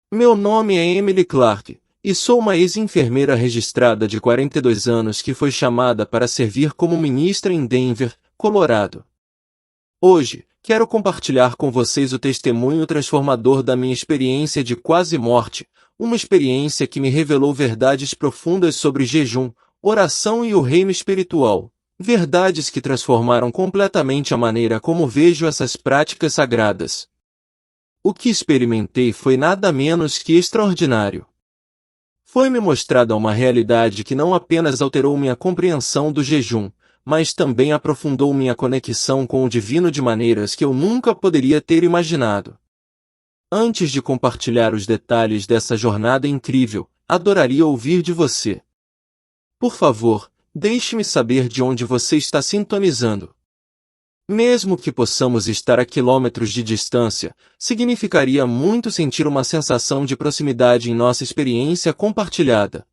Meu nome é Emily Clark, e sou uma ex-enfermeira registrada de 42 anos que foi chamada para servir como ministra em Denver, Colorado. Hoje, quero compartilhar com vocês o testemunho transformador da minha experiência de quase morte, uma experiência que me revelou verdades profundas sobre jejum, oração e o reino espiritual. Verdades que transformaram completamente a maneira como vejo essas práticas sagradas. O que experimentei foi nada menos que extraordinário. Foi-me mostrada uma realidade que não apenas alterou minha compreensão do jejum, mas também aprofundou minha conexão com o divino de maneiras que eu nunca poderia ter imaginado. Antes de compartilhar os detalhes dessa jornada incrível, adoraria ouvir de você. Por favor, deixe-me saber de onde você está sintonizando. Mesmo que possamos estar a quilômetros de distância, significaria muito sentir uma sensação de proximidade em nossa experiência compartilhada.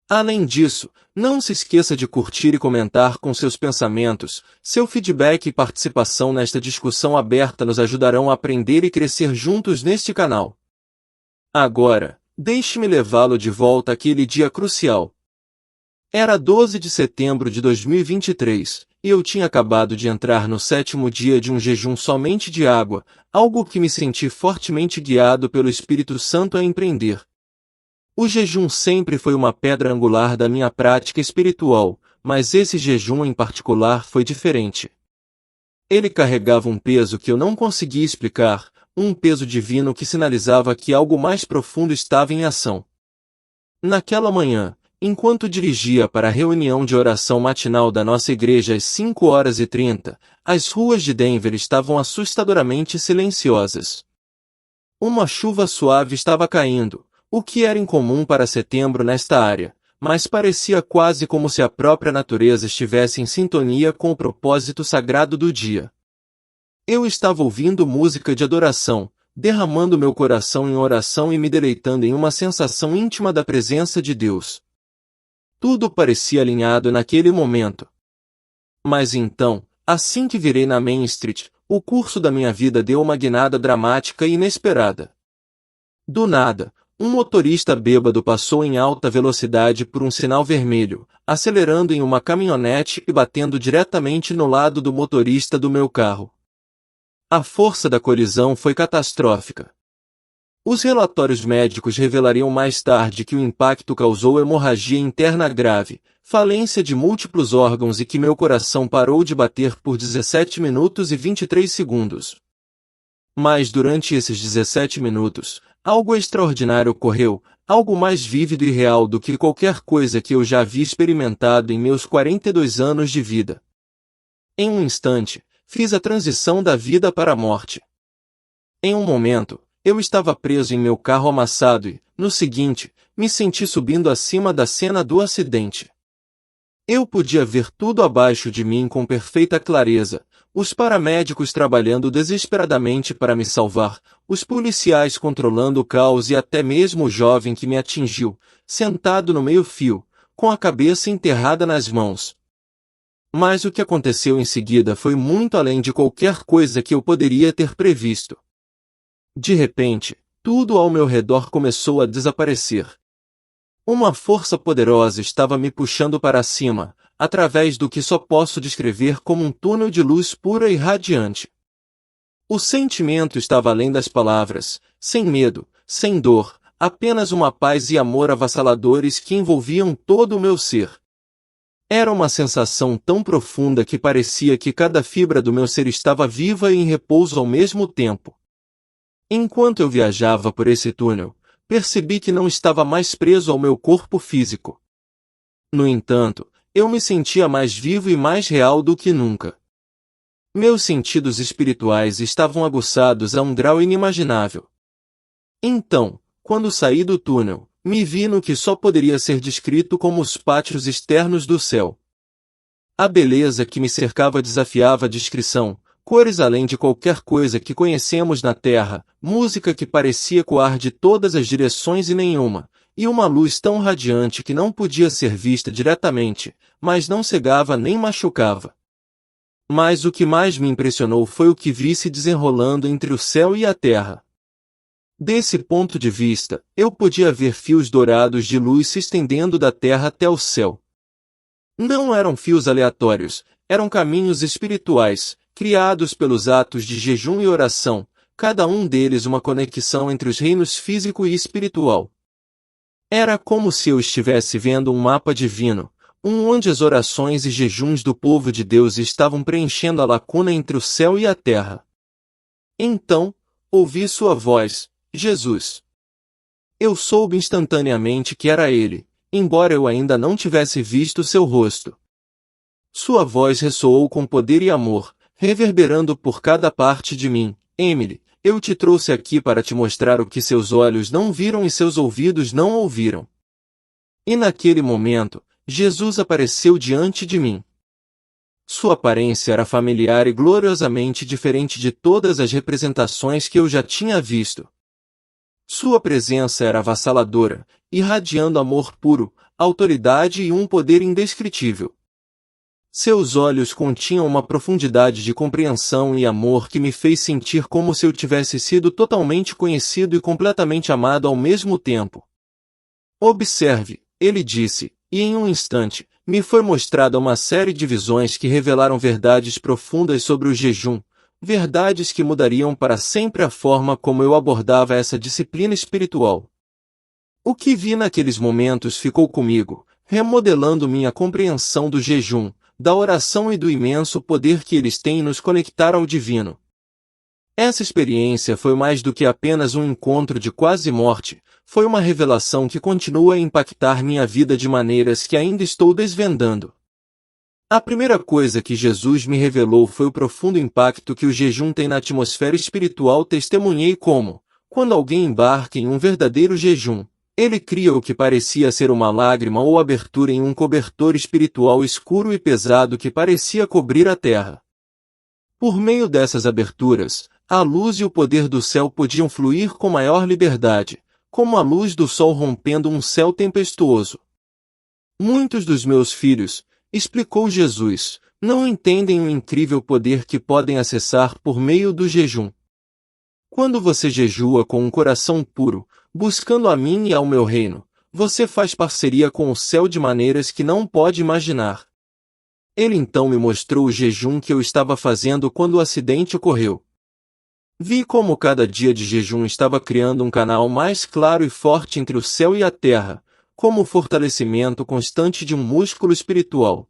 Além disso, não se esqueça de curtir e comentar com seus pensamentos. Seu feedback e participação nesta discussão aberta nos ajudarão a aprender e crescer juntos neste canal. Agora, deixe-me levá-lo de volta àquele dia crucial. Era 12 de setembro de 2023, e eu tinha acabado de entrar no 7º dia de um jejum somente de água, algo que me senti fortemente guiado pelo Espírito Santo a empreender. O jejum sempre foi uma pedra angular da minha prática espiritual, mas esse jejum em particular foi diferente. Ele carregava um peso que eu não conseguia explicar, um peso divino que sinalizava que algo mais profundo estava em ação. Naquela manhã, enquanto dirigia para a reunião de oração matinal da nossa igreja às 5h30, as ruas de Denver estavam assustadoramente silenciosas. Uma chuva suave estava caindo, o que era incomum para setembro nesta área, mas parecia quase como se a própria natureza estivesse em sintonia com o propósito sagrado do dia. Eu estava ouvindo música de adoração, derramando meu coração em oração e me deleitando em uma sensação íntima da presença de Deus. Tudo parecia alinhado naquele momento. Mas então, assim que virei na Main Street, o curso da minha vida deu uma guinada dramática e inesperada. Do nada, um motorista bêbado passou em alta velocidade por um sinal vermelho, acelerando em uma caminhonete e batendo diretamente no lado do motorista do meu carro. A força da colisão foi catastrófica. Os relatórios médicos revelariam mais tarde que o impacto causou hemorragia interna grave, falência de múltiplos órgãos e que meu coração parou de bater por 17 minutos e 23 segundos. Mas durante esses 17 minutos, algo extraordinário ocorreu, algo mais vívido e real do que qualquer coisa que eu já havia experimentado em meus 42 anos de vida. Em um instante, fiz a transição da vida para a morte. Em um momento, eu estava preso em meu carro amassado e, no seguinte, me senti subindo acima da cena do acidente. Eu podia ver tudo abaixo de mim com perfeita clareza, os paramédicos trabalhando desesperadamente para me salvar, os policiais controlando o caos e até mesmo o jovem que me atingiu, sentado no meio-fio, com a cabeça enterrada nas mãos. Mas o que aconteceu em seguida foi muito além de qualquer coisa que eu poderia ter previsto. De repente, tudo ao meu redor começou a desaparecer. Uma força poderosa estava me puxando para cima, através do que só posso descrever como um túnel de luz pura e radiante. O sentimento estava além das palavras, sem medo, sem dor, apenas uma paz e amor avassaladores que envolviam todo o meu ser. Era uma sensação tão profunda que parecia que cada fibra do meu ser estava viva e em repouso ao mesmo tempo. Enquanto eu viajava por esse túnel, percebi que não estava mais preso ao meu corpo físico. No entanto, eu me sentia mais vivo e mais real do que nunca. Meus sentidos espirituais estavam aguçados a um grau inimaginável. Então, quando saí do túnel, me vi no que só poderia ser descrito como os pátios externos do céu. A beleza que me cercava desafiava a descrição. Cores além de qualquer coisa que conhecemos na Terra, música que parecia ecoar de todas as direções e nenhuma, e uma luz tão radiante que não podia ser vista diretamente, mas não cegava nem machucava. Mas o que mais me impressionou foi o que vi se desenrolando entre o céu e a terra. Desse ponto de vista, eu podia ver fios dourados de luz se estendendo da terra até o céu. Não eram fios aleatórios, eram caminhos espirituais, criados pelos atos de jejum e oração, cada um deles uma conexão entre os reinos físico e espiritual. Era como se eu estivesse vendo um mapa divino, onde as orações e jejuns do povo de Deus estavam preenchendo a lacuna entre o céu e a terra. Então, ouvi sua voz, Jesus. Eu soube instantaneamente que era ele, embora eu ainda não tivesse visto seu rosto. Sua voz ressoou com poder e amor, reverberando por cada parte de mim. Emily, eu te trouxe aqui para te mostrar o que seus olhos não viram e seus ouvidos não ouviram. E naquele momento, Jesus apareceu diante de mim. Sua aparência era familiar e gloriosamente diferente de todas as representações que eu já tinha visto. Sua presença era avassaladora, irradiando amor puro, autoridade e um poder indescritível. Seus olhos continham uma profundidade de compreensão e amor que me fez sentir como se eu tivesse sido totalmente conhecido e completamente amado ao mesmo tempo. Observe, ele disse, e em um instante, me foi mostrada uma série de visões que revelaram verdades profundas sobre o jejum, verdades que mudariam para sempre a forma como eu abordava essa disciplina espiritual. O que vi naqueles momentos ficou comigo, remodelando minha compreensão do jejum, da oração e do imenso poder que eles têm em nos conectar ao divino. Essa experiência foi mais do que apenas um encontro de quase morte, foi uma revelação que continua a impactar minha vida de maneiras que ainda estou desvendando. A primeira coisa que Jesus me revelou foi o profundo impacto que o jejum tem na atmosfera espiritual. Testemunhei como, quando alguém embarca em um verdadeiro jejum, ele cria o que parecia ser uma lágrima ou abertura em um cobertor espiritual escuro e pesado que parecia cobrir a terra. Por meio dessas aberturas, a luz e o poder do céu podiam fluir com maior liberdade, como a luz do sol rompendo um céu tempestuoso. Muitos dos meus filhos, explicou Jesus, não entendem o incrível poder que podem acessar por meio do jejum. Quando você jejua com um coração puro, buscando a mim e ao meu reino, você faz parceria com o céu de maneiras que não pode imaginar. Ele então me mostrou o jejum que eu estava fazendo quando o acidente ocorreu. Vi como cada dia de jejum estava criando um canal mais claro e forte entre o céu e a terra, como o fortalecimento constante de um músculo espiritual.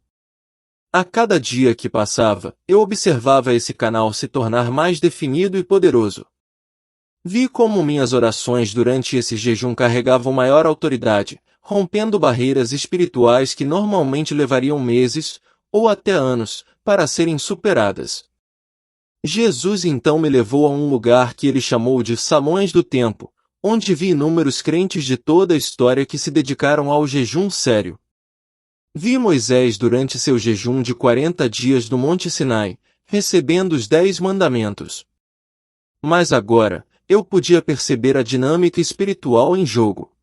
A cada dia que passava, eu observava esse canal se tornar mais definido e poderoso. Vi como minhas orações durante esse jejum carregavam maior autoridade, rompendo barreiras espirituais que normalmente levariam meses, ou até anos, para serem superadas. Jesus então me levou a um lugar que ele chamou de Salões do Tempo, onde vi inúmeros crentes de toda a história que se dedicaram ao jejum sério. Vi Moisés durante seu jejum de 40 dias no Monte Sinai, recebendo os 10 mandamentos. Mas agora, eu podia perceber a dinâmica espiritual em jogo.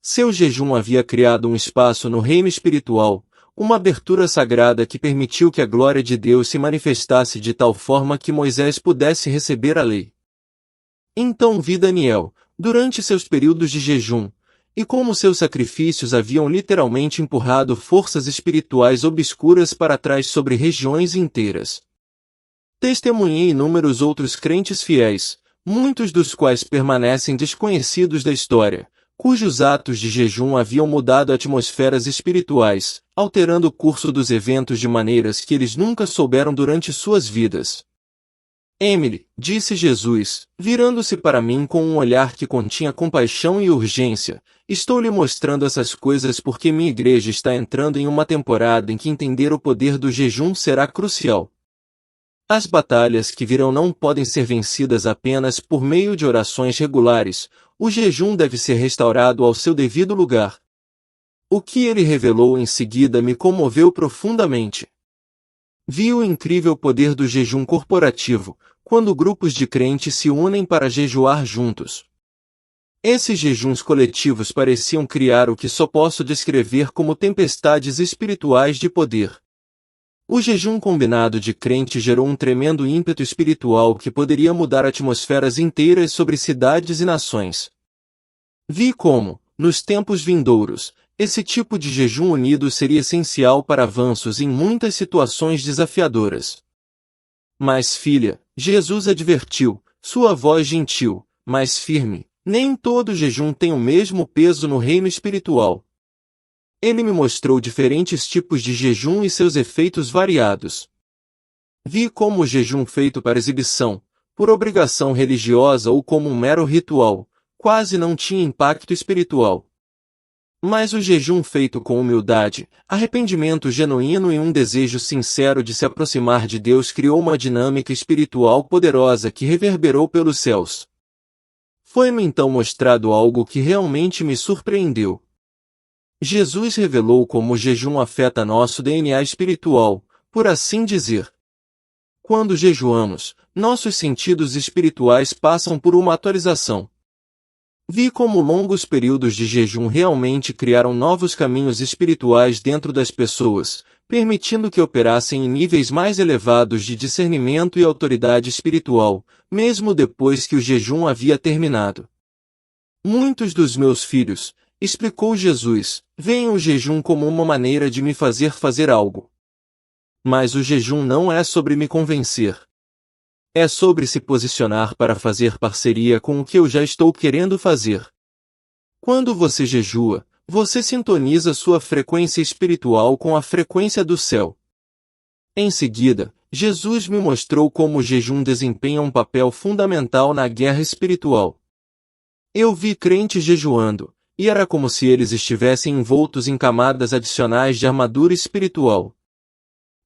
Seu jejum havia criado um espaço no reino espiritual, uma abertura sagrada que permitiu que a glória de Deus se manifestasse de tal forma que Moisés pudesse receber a lei. Então vi Daniel, durante seus períodos de jejum, e como seus sacrifícios haviam literalmente empurrado forças espirituais obscuras para trás sobre regiões inteiras. Testemunhei inúmeros outros crentes fiéis, muitos dos quais permanecem desconhecidos da história, cujos atos de jejum haviam mudado atmosferas espirituais, alterando o curso dos eventos de maneiras que eles nunca souberam durante suas vidas. Emily, disse Jesus, virando-se para mim com um olhar que continha compaixão e urgência, estou lhe mostrando essas coisas porque minha igreja está entrando em uma temporada em que entender o poder do jejum será crucial. As batalhas que virão não podem ser vencidas apenas por meio de orações regulares, o jejum deve ser restaurado ao seu devido lugar. O que ele revelou em seguida me comoveu profundamente. Vi o incrível poder do jejum corporativo, quando grupos de crentes se unem para jejuar juntos. Esses jejuns coletivos pareciam criar o que só posso descrever como tempestades espirituais de poder. O jejum combinado de crente gerou um tremendo ímpeto espiritual que poderia mudar atmosferas inteiras sobre cidades e nações. Vi como, nos tempos vindouros, esse tipo de jejum unido seria essencial para avanços em muitas situações desafiadoras. Mas, filha, Jesus advertiu, sua voz gentil, mas firme, nem todo jejum tem o mesmo peso no reino espiritual. Ele me mostrou diferentes tipos de jejum e seus efeitos variados. Vi como o jejum feito para exibição, por obrigação religiosa ou como um mero ritual, quase não tinha impacto espiritual. Mas o jejum feito com humildade, arrependimento genuíno e um desejo sincero de se aproximar de Deus criou uma dinâmica espiritual poderosa que reverberou pelos céus. Foi-me então mostrado algo que realmente me surpreendeu. Jesus revelou como o jejum afeta nosso DNA espiritual, por assim dizer. Quando jejuamos, nossos sentidos espirituais passam por uma atualização. Vi como longos períodos de jejum realmente criaram novos caminhos espirituais dentro das pessoas, permitindo que operassem em níveis mais elevados de discernimento e autoridade espiritual, mesmo depois que o jejum havia terminado. Muitos dos meus filhos, explicou Jesus, veem o jejum como uma maneira de me fazer algo. Mas o jejum não é sobre me convencer. É sobre se posicionar para fazer parceria com o que eu já estou querendo fazer. Quando você jejua, você sintoniza sua frequência espiritual com a frequência do céu. Em seguida, Jesus me mostrou como o jejum desempenha um papel fundamental na guerra espiritual. Eu vi crentes jejuando, e era como se eles estivessem envoltos em camadas adicionais de armadura espiritual.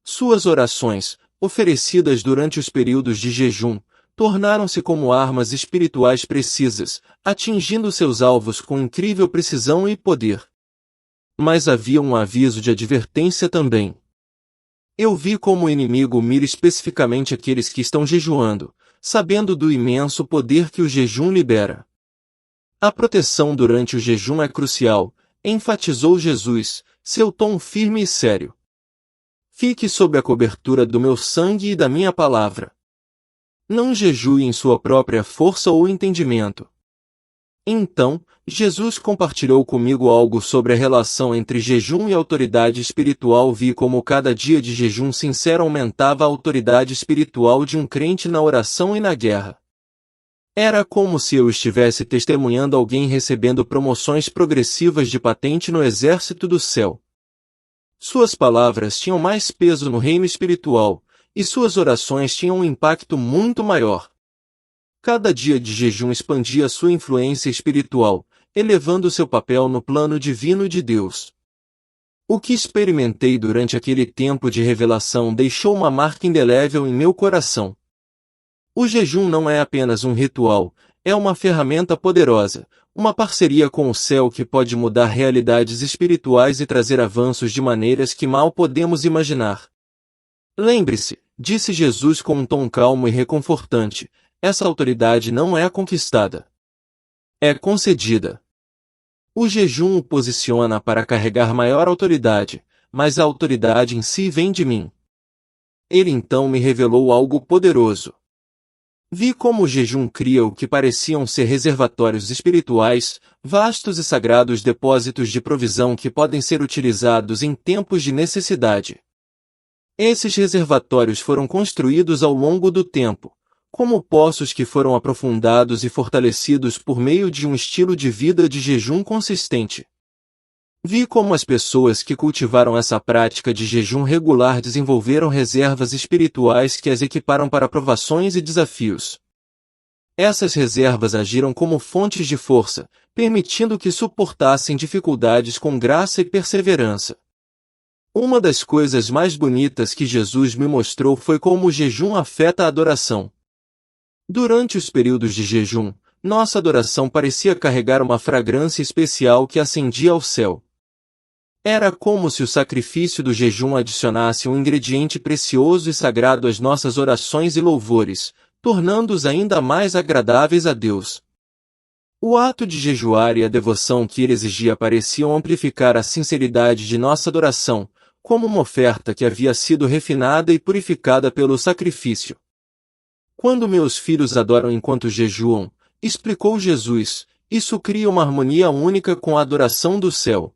Suas orações, oferecidas durante os períodos de jejum, tornaram-se como armas espirituais precisas, atingindo seus alvos com incrível precisão e poder. Mas havia um aviso de advertência também. Eu vi como o inimigo mira especificamente aqueles que estão jejuando, sabendo do imenso poder que o jejum libera. A proteção durante o jejum é crucial, enfatizou Jesus, seu tom firme e sério. Fique sob a cobertura do meu sangue e da minha palavra. Não jejue em sua própria força ou entendimento. Então, Jesus compartilhou comigo algo sobre a relação entre jejum e autoridade espiritual. Vi como cada dia de jejum sincero aumentava a autoridade espiritual de um crente na oração e na guerra. Era como se eu estivesse testemunhando alguém recebendo promoções progressivas de patente no exército do céu. Suas palavras tinham mais peso no reino espiritual, e suas orações tinham um impacto muito maior. Cada dia de jejum expandia sua influência espiritual, elevando seu papel no plano divino de Deus. O que experimentei durante aquele tempo de revelação deixou uma marca indelével em meu coração. O jejum não é apenas um ritual, é uma ferramenta poderosa, uma parceria com o céu que pode mudar realidades espirituais e trazer avanços de maneiras que mal podemos imaginar. Lembre-se, disse Jesus com um tom calmo e reconfortante, essa autoridade não é conquistada. É concedida. O jejum o posiciona para carregar maior autoridade, mas a autoridade em si vem de mim. Ele então me revelou algo poderoso. Vi como o jejum cria o que pareciam ser reservatórios espirituais, vastos e sagrados depósitos de provisão que podem ser utilizados em tempos de necessidade. Esses reservatórios foram construídos ao longo do tempo, como poços que foram aprofundados e fortalecidos por meio de um estilo de vida de jejum consistente. Vi como as pessoas que cultivaram essa prática de jejum regular desenvolveram reservas espirituais que as equiparam para provações e desafios. Essas reservas agiram como fontes de força, permitindo que suportassem dificuldades com graça e perseverança. Uma das coisas mais bonitas que Jesus me mostrou foi como o jejum afeta a adoração. Durante os períodos de jejum, nossa adoração parecia carregar uma fragrância especial que ascendia ao céu. Era como se o sacrifício do jejum adicionasse um ingrediente precioso e sagrado às nossas orações e louvores, tornando-os ainda mais agradáveis a Deus. O ato de jejuar e a devoção que ele exigia pareciam amplificar a sinceridade de nossa adoração, como uma oferta que havia sido refinada e purificada pelo sacrifício. Quando meus filhos adoram enquanto jejuam, explicou Jesus, isso cria uma harmonia única com a adoração do céu.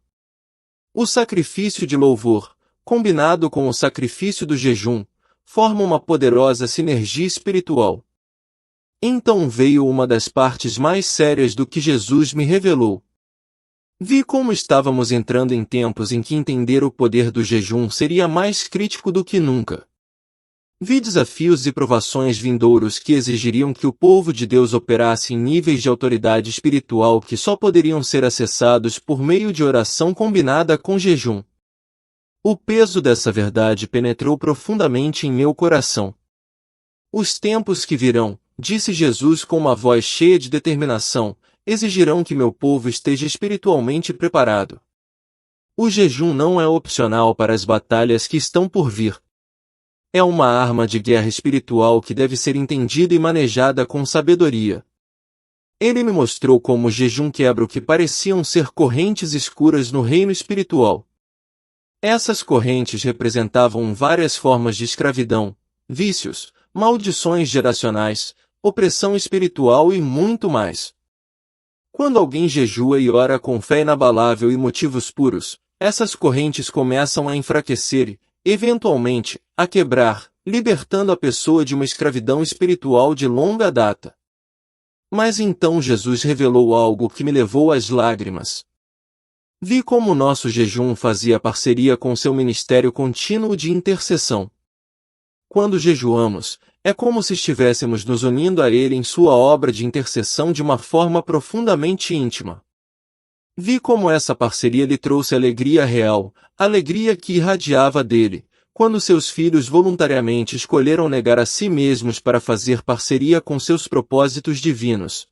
O sacrifício de louvor, combinado com o sacrifício do jejum, forma uma poderosa sinergia espiritual. Então veio uma das partes mais sérias do que Jesus me revelou. Vi como estávamos entrando em tempos em que entender o poder do jejum seria mais crítico do que nunca. Vi desafios e provações vindouros que exigiriam que o povo de Deus operasse em níveis de autoridade espiritual que só poderiam ser acessados por meio de oração combinada com jejum. O peso dessa verdade penetrou profundamente em meu coração. Os tempos que virão, disse Jesus com uma voz cheia de determinação, exigirão que meu povo esteja espiritualmente preparado. O jejum não é opcional para as batalhas que estão por vir. É uma arma de guerra espiritual que deve ser entendida e manejada com sabedoria. Ele me mostrou como o jejum quebra o que pareciam ser correntes escuras no reino espiritual. Essas correntes representavam várias formas de escravidão, vícios, maldições geracionais, opressão espiritual e muito mais. Quando alguém jejua e ora com fé inabalável e motivos puros, essas correntes começam a enfraquecer e, eventualmente, a quebrar, libertando a pessoa de uma escravidão espiritual de longa data. Mas então Jesus revelou algo que me levou às lágrimas. Vi como nosso jejum fazia parceria com seu ministério contínuo de intercessão. Quando jejuamos, é como se estivéssemos nos unindo a Ele em sua obra de intercessão de uma forma profundamente íntima. Vi como essa parceria lhe trouxe alegria real, alegria que irradiava dele, quando seus filhos voluntariamente escolheram negar a si mesmos para fazer parceria com seus propósitos divinos.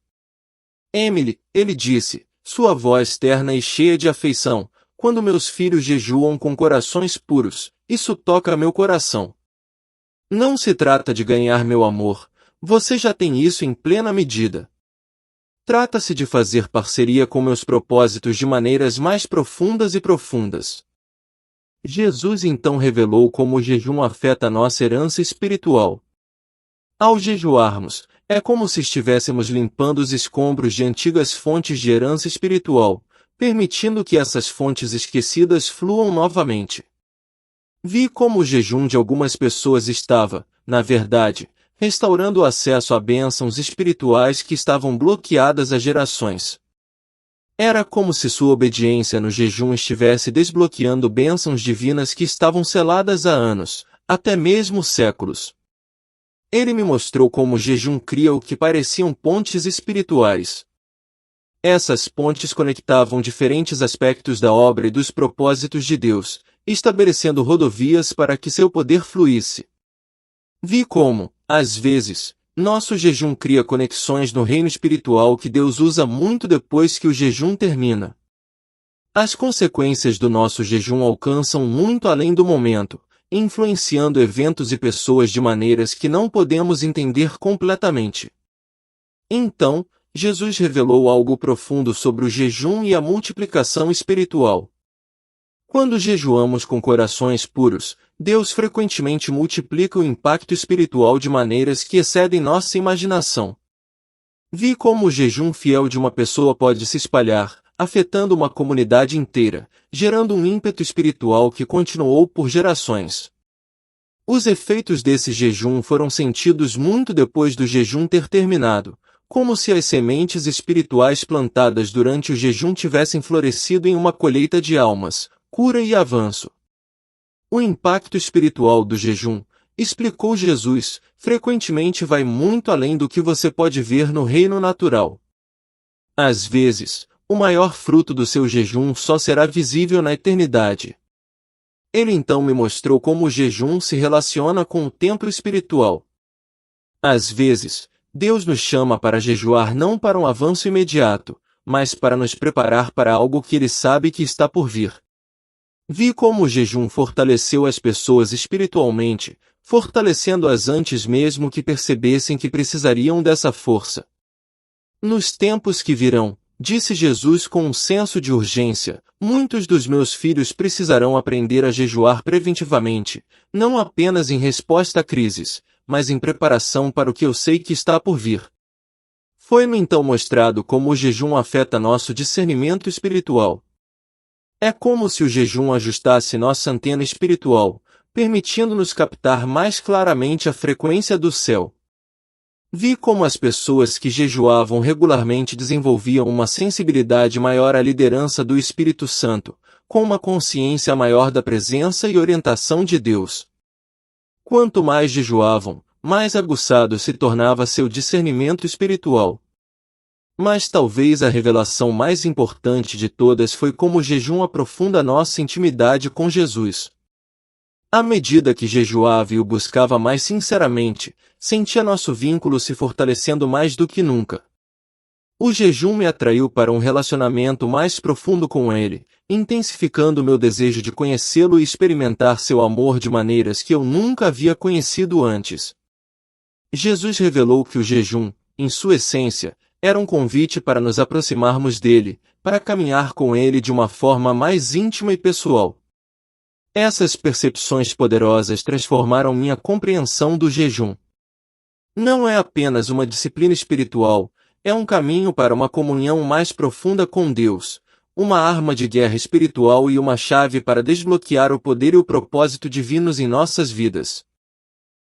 Emily, ele disse, sua voz terna e cheia de afeição, quando meus filhos jejuam com corações puros, isso toca meu coração. Não se trata de ganhar meu amor, você já tem isso em plena medida. Trata-se de fazer parceria com meus propósitos de maneiras mais profundas e profundas. Jesus então revelou como o jejum afeta nossa herança espiritual. Ao jejuarmos, é como se estivéssemos limpando os escombros de antigas fontes de herança espiritual, permitindo que essas fontes esquecidas fluam novamente. Vi como o jejum de algumas pessoas estava, na verdade, restaurando o acesso a bênçãos espirituais que estavam bloqueadas há gerações. Era como se sua obediência no jejum estivesse desbloqueando bênçãos divinas que estavam seladas há anos, até mesmo séculos. Ele me mostrou como o jejum cria o que pareciam pontes espirituais. Essas pontes conectavam diferentes aspectos da obra e dos propósitos de Deus, estabelecendo rodovias para que seu poder fluísse. Vi como, às vezes, nosso jejum cria conexões no reino espiritual que Deus usa muito depois que o jejum termina. As consequências do nosso jejum alcançam muito além do momento, influenciando eventos e pessoas de maneiras que não podemos entender completamente. Então, Jesus revelou algo profundo sobre o jejum e a multiplicação espiritual. Quando jejuamos com corações puros, Deus frequentemente multiplica o impacto espiritual de maneiras que excedem nossa imaginação. Vi como o jejum fiel de uma pessoa pode se espalhar, afetando uma comunidade inteira, gerando um ímpeto espiritual que continuou por gerações. Os efeitos desse jejum foram sentidos muito depois do jejum ter terminado, como se as sementes espirituais plantadas durante o jejum tivessem florescido em uma colheita de almas, cura e avanço. O impacto espiritual do jejum, explicou Jesus, frequentemente vai muito além do que você pode ver no reino natural. Às vezes, o maior fruto do seu jejum só será visível na eternidade. Ele então me mostrou como o jejum se relaciona com o templo espiritual. Às vezes, Deus nos chama para jejuar não para um avanço imediato, mas para nos preparar para algo que Ele sabe que está por vir. Vi como o jejum fortaleceu as pessoas espiritualmente, fortalecendo-as antes mesmo que percebessem que precisariam dessa força. Nos tempos que virão, disse Jesus com um senso de urgência, muitos dos meus filhos precisarão aprender a jejuar preventivamente, não apenas em resposta a crises, mas em preparação para o que eu sei que está por vir. Foi-me então mostrado como o jejum afeta nosso discernimento espiritual. É como se o jejum ajustasse nossa antena espiritual, permitindo-nos captar mais claramente a frequência do céu. Vi como as pessoas que jejuavam regularmente desenvolviam uma sensibilidade maior à liderança do Espírito Santo, com uma consciência maior da presença e orientação de Deus. Quanto mais jejuavam, mais aguçado se tornava seu discernimento espiritual. Mas talvez a revelação mais importante de todas foi como o jejum aprofunda nossa intimidade com Jesus. À medida que jejuava e o buscava mais sinceramente, sentia nosso vínculo se fortalecendo mais do que nunca. O jejum me atraiu para um relacionamento mais profundo com Ele, intensificando meu desejo de conhecê-lo e experimentar seu amor de maneiras que eu nunca havia conhecido antes. Jesus revelou que o jejum, em sua essência, era um convite para nos aproximarmos dele, para caminhar com ele de uma forma mais íntima e pessoal. Essas percepções poderosas transformaram minha compreensão do jejum. Não é apenas uma disciplina espiritual, é um caminho para uma comunhão mais profunda com Deus, uma arma de guerra espiritual e uma chave para desbloquear o poder e o propósito divinos em nossas vidas.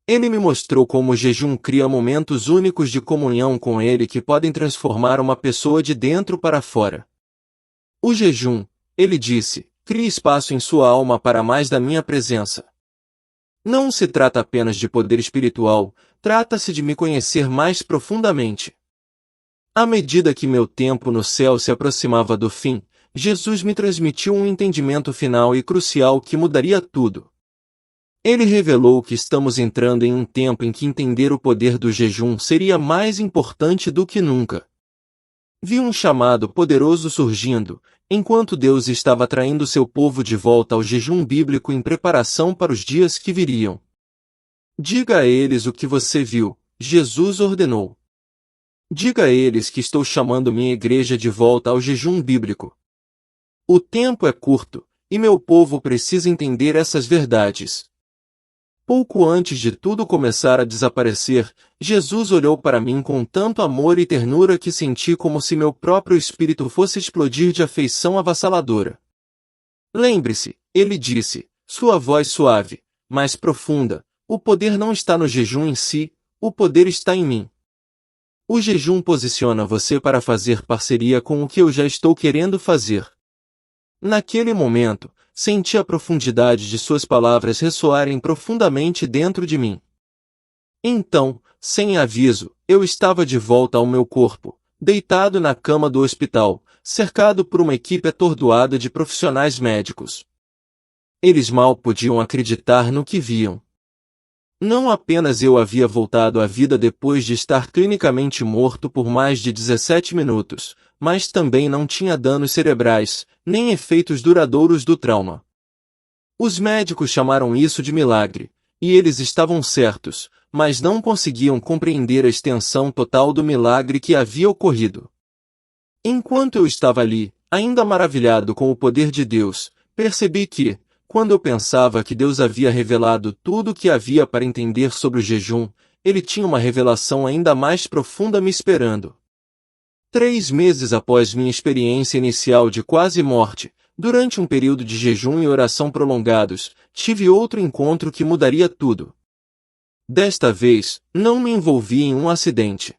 Ele me mostrou como o jejum cria momentos únicos de comunhão com Ele que podem transformar uma pessoa de dentro para fora. O jejum, ele disse, cria espaço em sua alma para mais da minha presença. Não se trata apenas de poder espiritual, trata-se de me conhecer mais profundamente. À medida que meu tempo no céu se aproximava do fim, Jesus me transmitiu um entendimento final e crucial que mudaria tudo. Ele revelou que estamos entrando em um tempo em que entender o poder do jejum seria mais importante do que nunca. Vi um chamado poderoso surgindo, enquanto Deus estava traindo seu povo de volta ao jejum bíblico em preparação para os dias que viriam. Diga a eles o que você viu, Jesus ordenou. Diga a eles que estou chamando minha igreja de volta ao jejum bíblico. O tempo é curto, e meu povo precisa entender essas verdades. Pouco antes de tudo começar a desaparecer, Jesus olhou para mim com tanto amor e ternura que senti como se meu próprio espírito fosse explodir de afeição avassaladora. Lembre-se, ele disse, sua voz suave, mas profunda, o poder não está no jejum em si, o poder está em mim. O jejum posiciona você para fazer parceria com o que eu já estou querendo fazer. Naquele momento, senti a profundidade de suas palavras ressoarem profundamente dentro de mim. Então, sem aviso, eu estava de volta ao meu corpo, deitado na cama do hospital, cercado por uma equipe atordoada de profissionais médicos. Eles mal podiam acreditar no que viam. Não apenas eu havia voltado à vida depois de estar clinicamente morto por mais de 17 minutos, mas também não tinha danos cerebrais, nem efeitos duradouros do trauma. Os médicos chamaram isso de milagre, e eles estavam certos, mas não conseguiam compreender a extensão total do milagre que havia ocorrido. Enquanto eu estava ali, ainda maravilhado com o poder de Deus, percebi que, quando eu pensava que Deus havia revelado tudo o que havia para entender sobre o jejum, Ele tinha uma revelação ainda mais profunda me esperando. 3 meses após minha experiência inicial de quase morte, durante um período de jejum e oração prolongados, tive outro encontro que mudaria tudo. Desta vez, não me envolvi em um acidente.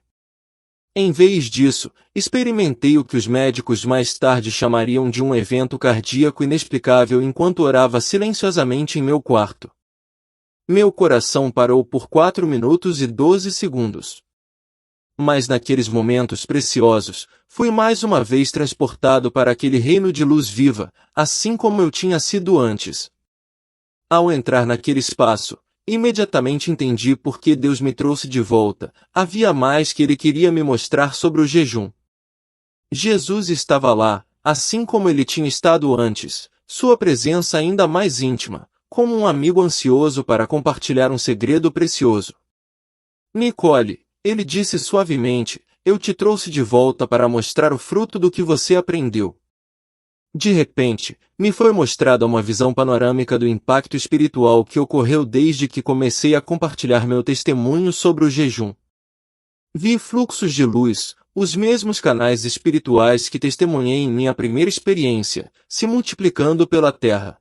Em vez disso, experimentei o que os médicos mais tarde chamariam de um evento cardíaco inexplicável enquanto orava silenciosamente em meu quarto. Meu coração parou por 4 minutos e 12 segundos. Mas naqueles momentos preciosos, fui mais uma vez transportado para aquele reino de luz viva, assim como eu tinha sido antes. Ao entrar naquele espaço, imediatamente entendi por que Deus me trouxe de volta. Havia mais que Ele queria me mostrar sobre o jejum. Jesus estava lá, assim como Ele tinha estado antes, sua presença ainda mais íntima, como um amigo ansioso para compartilhar um segredo precioso. Nicole, Ele disse suavemente, eu te trouxe de volta para mostrar o fruto do que você aprendeu. De repente, me foi mostrada uma visão panorâmica do impacto espiritual que ocorreu desde que comecei a compartilhar meu testemunho sobre o jejum. Vi fluxos de luz, os mesmos canais espirituais que testemunhei em minha primeira experiência, se multiplicando pela terra.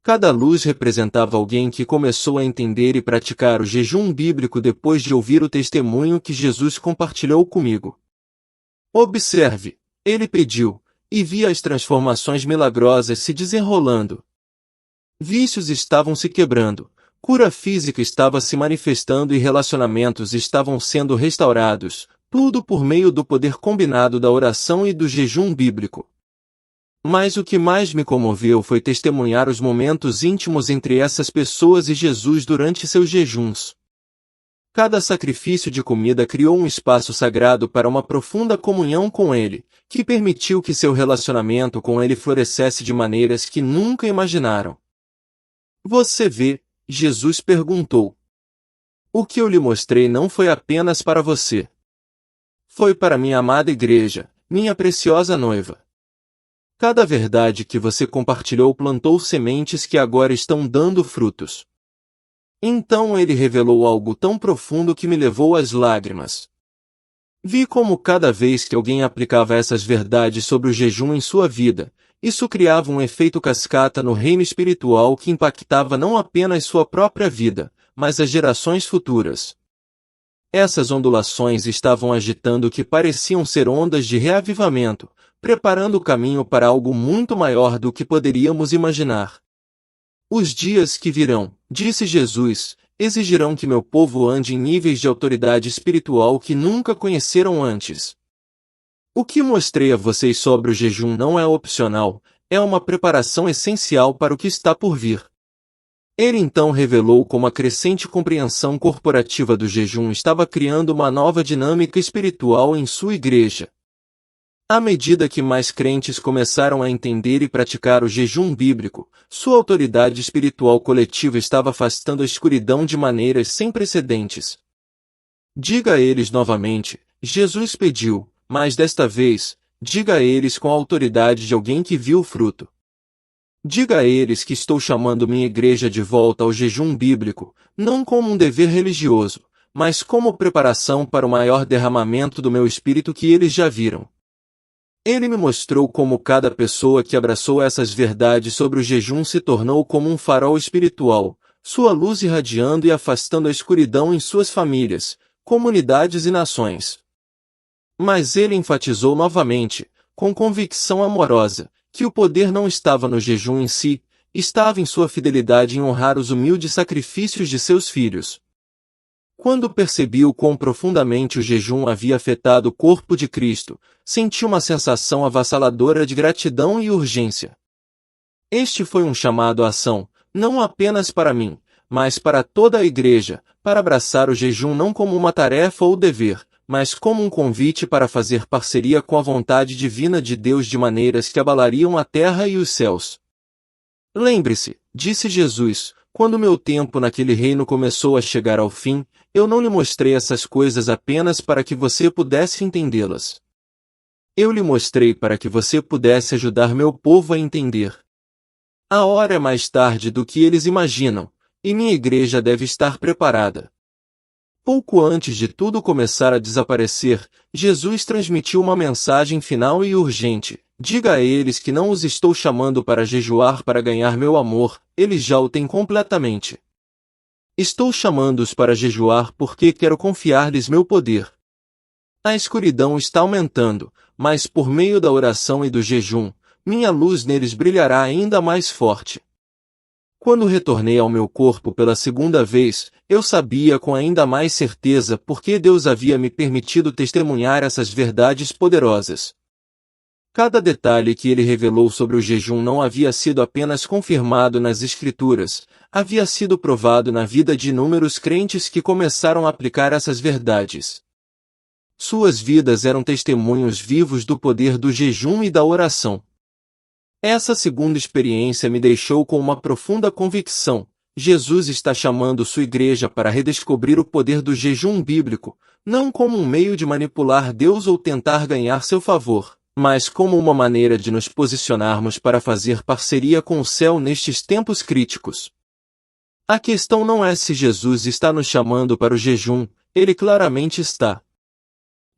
Cada luz representava alguém que começou a entender e praticar o jejum bíblico depois de ouvir o testemunho que Jesus compartilhou comigo. Observe, ele pediu, e vi as transformações milagrosas se desenrolando. Vícios estavam se quebrando, cura física estava se manifestando e relacionamentos estavam sendo restaurados, tudo por meio do poder combinado da oração e do jejum bíblico. Mas o que mais me comoveu foi testemunhar os momentos íntimos entre essas pessoas e Jesus durante seus jejuns. Cada sacrifício de comida criou um espaço sagrado para uma profunda comunhão com Ele, que permitiu que seu relacionamento com Ele florescesse de maneiras que nunca imaginaram. Você vê, Jesus perguntou. O que eu lhe mostrei não foi apenas para você. Foi para minha amada igreja, minha preciosa noiva. Cada verdade que você compartilhou plantou sementes que agora estão dando frutos. Então ele revelou algo tão profundo que me levou às lágrimas. Vi como cada vez que alguém aplicava essas verdades sobre o jejum em sua vida, isso criava um efeito cascata no reino espiritual que impactava não apenas sua própria vida, mas as gerações futuras. Essas ondulações estavam agitando o que pareciam ser ondas de reavivamento, preparando o caminho para algo muito maior do que poderíamos imaginar. Os dias que virão, disse Jesus, exigirão que meu povo ande em níveis de autoridade espiritual que nunca conheceram antes. O que mostrei a vocês sobre o jejum não é opcional, é uma preparação essencial para o que está por vir. Ele então revelou como a crescente compreensão corporativa do jejum estava criando uma nova dinâmica espiritual em sua igreja. À medida que mais crentes começaram a entender e praticar o jejum bíblico, sua autoridade espiritual coletiva estava afastando a escuridão de maneiras sem precedentes. Diga a eles novamente, Jesus pediu, mas desta vez, diga a eles com a autoridade de alguém que viu o fruto. Diga a eles que estou chamando minha igreja de volta ao jejum bíblico, não como um dever religioso, mas como preparação para o maior derramamento do meu espírito que eles já viram. Ele me mostrou como cada pessoa que abraçou essas verdades sobre o jejum se tornou como um farol espiritual, sua luz irradiando e afastando a escuridão em suas famílias, comunidades e nações. Mas ele enfatizou novamente, com convicção amorosa, que o poder não estava no jejum em si, estava em sua fidelidade em honrar os humildes sacrifícios de seus filhos. Quando percebi o quão profundamente o jejum havia afetado o corpo de Cristo, senti uma sensação avassaladora de gratidão e urgência. Este foi um chamado à ação, não apenas para mim, mas para toda a igreja, para abraçar o jejum não como uma tarefa ou dever, mas como um convite para fazer parceria com a vontade divina de Deus de maneiras que abalariam a terra e os céus. Lembre-se, disse Jesus, quando meu tempo naquele reino começou a chegar ao fim, eu não lhe mostrei essas coisas apenas para que você pudesse entendê-las. Eu lhe mostrei para que você pudesse ajudar meu povo a entender. A hora é mais tarde do que eles imaginam, e minha igreja deve estar preparada. Pouco antes de tudo começar a desaparecer, Jesus transmitiu uma mensagem final e urgente. Diga a eles que não os estou chamando para jejuar para ganhar meu amor, eles já o têm completamente. Estou chamando-os para jejuar porque quero confiar-lhes meu poder. A escuridão está aumentando, mas por meio da oração e do jejum, minha luz neles brilhará ainda mais forte. Quando retornei ao meu corpo pela segunda vez, eu sabia com ainda mais certeza porque Deus havia me permitido testemunhar essas verdades poderosas. Cada detalhe que ele revelou sobre o jejum não havia sido apenas confirmado nas Escrituras, havia sido provado na vida de inúmeros crentes que começaram a aplicar essas verdades. Suas vidas eram testemunhos vivos do poder do jejum e da oração. Essa segunda experiência me deixou com uma profunda convicção. Jesus está chamando sua igreja para redescobrir o poder do jejum bíblico, não como um meio de manipular Deus ou tentar ganhar seu favor, mas como uma maneira de nos posicionarmos para fazer parceria com o céu nestes tempos críticos. A questão não é se Jesus está nos chamando para o jejum, ele claramente está.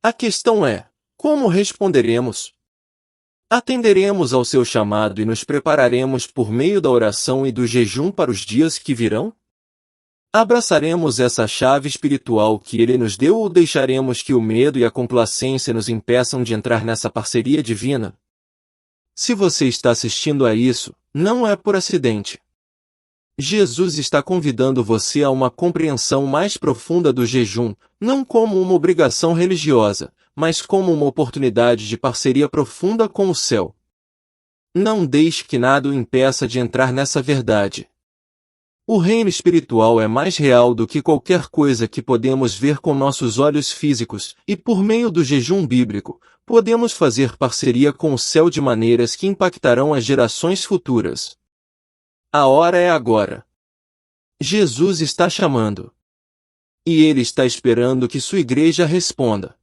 A questão é, como responderemos? Atenderemos ao seu chamado e nos prepararemos por meio da oração e do jejum para os dias que virão? Abraçaremos essa chave espiritual que ele nos deu ou deixaremos que o medo e a complacência nos impeçam de entrar nessa parceria divina? Se você está assistindo a isso, não é por acidente. Jesus está convidando você a uma compreensão mais profunda do jejum, não como uma obrigação religiosa, mas como uma oportunidade de parceria profunda com o céu. Não deixe que nada o impeça de entrar nessa verdade. O reino espiritual é mais real do que qualquer coisa que podemos ver com nossos olhos físicos, e por meio do jejum bíblico, podemos fazer parceria com o céu de maneiras que impactarão as gerações futuras. A hora é agora. Jesus está chamando. E ele está esperando que sua igreja responda.